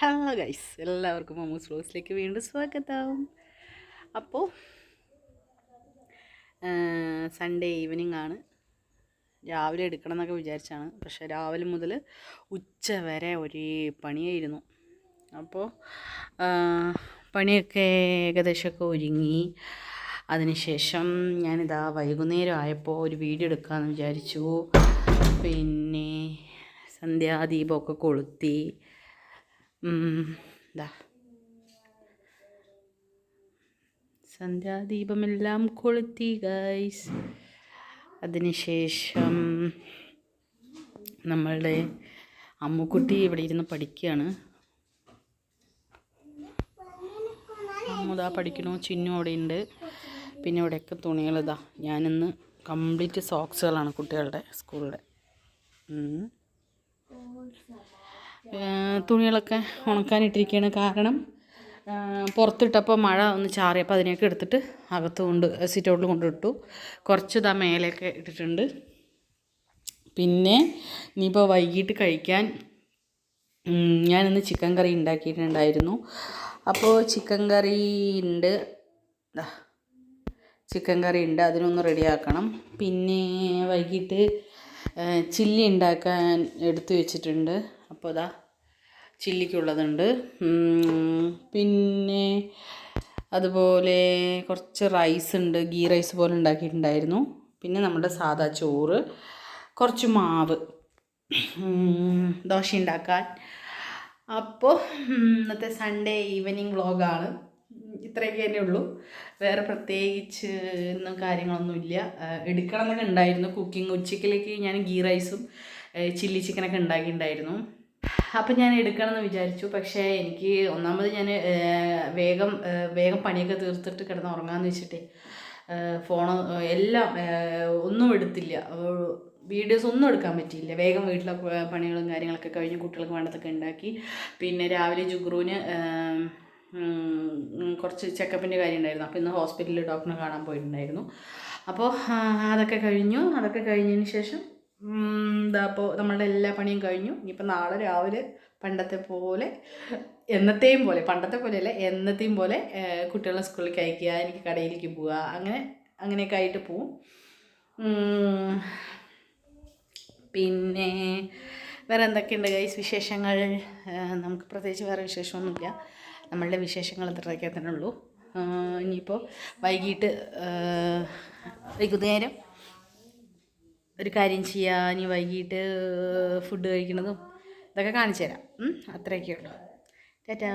Hello guys, എല്ലാവർക്കും മമ്മൂസ് വ്ലോഗ്സിലേക്ക് വീണ്ടും സ്വാഗതം. അപ്പോൾ സൺഡേ ഈവനിങ് ആണ്. രാവിലെ എടുക്കണം എന്നൊക്കെ വിചാരിച്ചാണ്, പക്ഷേ രാവിലെ മുതൽ ഉച്ച വരെ ഒരേ പണിയായിരുന്നു. അപ്പോൾ പണിയൊക്കെ ഏകദേശമൊക്കെ ഒരുങ്ങി. അതിനുശേഷം ഞാനിതാ വൈകുന്നേരം ആയപ്പോൾ ഒരു വീഡിയോ എടുക്കാമെന്ന് വിചാരിച്ചു. പിന്നെ സന്ധ്യാദീപമൊക്കെ കൊളുത്തി. സന്ധ്യാദീപമെല്ലാം കൊളുത്തി ഗൈസ്. അതിനുശേഷം നമ്മളുടെ അമ്മുക്കുട്ടി ഇവിടെ ഇരുന്ന് പഠിക്കുകയാണ്. അമ്മുതാ പഠിക്കണു, ചിന്നു അവിടെ ഉണ്ട്. പിന്നെ ഇവിടെയൊക്കെ തുണികളിതാ. ഞാനിന്ന് കംപ്ലീറ്റ് സോക്സുകളാണ് കുട്ടികളുടെ സ്കൂളിലെ. തുണികളൊക്കെ ഉണക്കാനിട്ടിരിക്കുകയാണ്. കാരണം പുറത്തിട്ടപ്പോൾ മഴ ഒന്ന് ചാറിയപ്പോൾ അതിനെയൊക്കെ എടുത്തിട്ട് അകത്ത് സിറ്റ് ഔട്ടിൽ കൊണ്ടിട്ടു. കുറച്ച് ഇതാ മേലെയൊക്കെ ഇട്ടിട്ടുണ്ട്. പിന്നെ ഇനിയിപ്പോൾ വൈകിട്ട് കഴിക്കാൻ ഞാനിന്ന് ചിക്കൻ കറി ഉണ്ടാക്കിയിട്ടുണ്ടായിരുന്നു. അപ്പോൾ ചിക്കൻ കറി ഉണ്ട്, അതിനൊന്ന് റെഡിയാക്കണം. പിന്നെ വൈകിട്ട് ചില്ലി ഉണ്ടാക്കാൻ എടുത്തു വെച്ചിട്ടുണ്ട്. അപ്പോൾ അതാ ചില്ലിക്കുള്ളതുണ്ട്. പിന്നെ അതുപോലെ കുറച്ച് റൈസ് ഉണ്ട്, ഗീ റൈസ് പോലെ ഉണ്ടാക്കിയിട്ടുണ്ടായിരുന്നു. പിന്നെ നമ്മുടെ സാദാ ചോറ്, കുറച്ച് മാവ് ദോശ ഉണ്ടാക്കാൻ. അപ്പോൾ ഇന്നത്തെ സൺഡേ ഈവനിങ് വ്ളോഗാണ്. ഇത്രയൊക്കെ തന്നെ ഉള്ളൂ. വേറെ പ്രത്യേകിച്ച് ഇന്നും കാര്യങ്ങളൊന്നുമില്ല. എടുക്കണം എന്നൊക്കെ ഉണ്ടായിരുന്നു. കുക്കിംഗ് ഉച്ചയ്ക്കിലേക്ക് ഞാൻ ഗീ റൈസും ചില്ലി ചിക്കനൊക്കെ ഉണ്ടാക്കിയിട്ടുണ്ടായിരുന്നു. അപ്പം ഞാൻ എടുക്കണമെന്ന് വിചാരിച്ചു. പക്ഷേ എനിക്ക് ഒന്നാമത് ഞാൻ വേഗം പണിയൊക്കെ തീർത്തിട്ട് കിടന്ന് ഉറങ്ങാമെന്ന് വെച്ചിട്ടേ ഫോണ് എല്ലാം ഒന്നും എടുത്തില്ല. വീഡിയോസ് ഒന്നും എടുക്കാൻ പറ്റിയില്ല. വേഗം വീട്ടിലെ പണികളും കാര്യങ്ങളൊക്കെ കഴിഞ്ഞ് കുട്ടികൾക്ക് വേണ്ടതൊക്കെ ഉണ്ടാക്കി. പിന്നെ രാവിലെ ജുഗ്രുവിന് കുറച്ച് ചെക്കപ്പിൻ്റെ കാര്യം ഉണ്ടായിരുന്നു. അപ്പോൾ ഇന്ന് ഹോസ്പിറ്റലിൽ ഡോക്ടറിനെ കാണാൻ പോയിട്ടുണ്ടായിരുന്നു. അപ്പോൾ അതൊക്കെ കഴിഞ്ഞതിന് ശേഷം അപ്പോൾ നമ്മളുടെ എല്ലാ പണിയും കഴിഞ്ഞു. ഇനിയിപ്പോൾ നാളെ രാവിലെ പണ്ടത്തെ പോലെ കുട്ടികളെ സ്കൂളിലേക്ക് അയക്കുക, എനിക്ക് കടയിലേക്ക് പോവുക, അങ്ങനെയൊക്കെ ആയിട്ട് പോവും. പിന്നെ വേറെ എന്തൊക്കെയുണ്ട് ഗൈസ് വിശേഷങ്ങൾ? നമുക്ക് പ്രത്യേകിച്ച് വേറെ വിശേഷമൊന്നുമില്ല. നമ്മളുടെ വിശേഷങ്ങൾ ഇത്രയൊക്കെ തന്നെ ഉള്ളൂ. ഇനിയിപ്പോൾ വൈകുന്നേരം ഒരു കാര്യം ചെയ്യുക. ഇനി വൈകിട്ട് ഫുഡ് കഴിക്കുന്നതും ഇതൊക്കെ കാണിച്ചു തരാം. അത്രയൊക്കെ ഉള്ളൂ. ടാറ്റാ.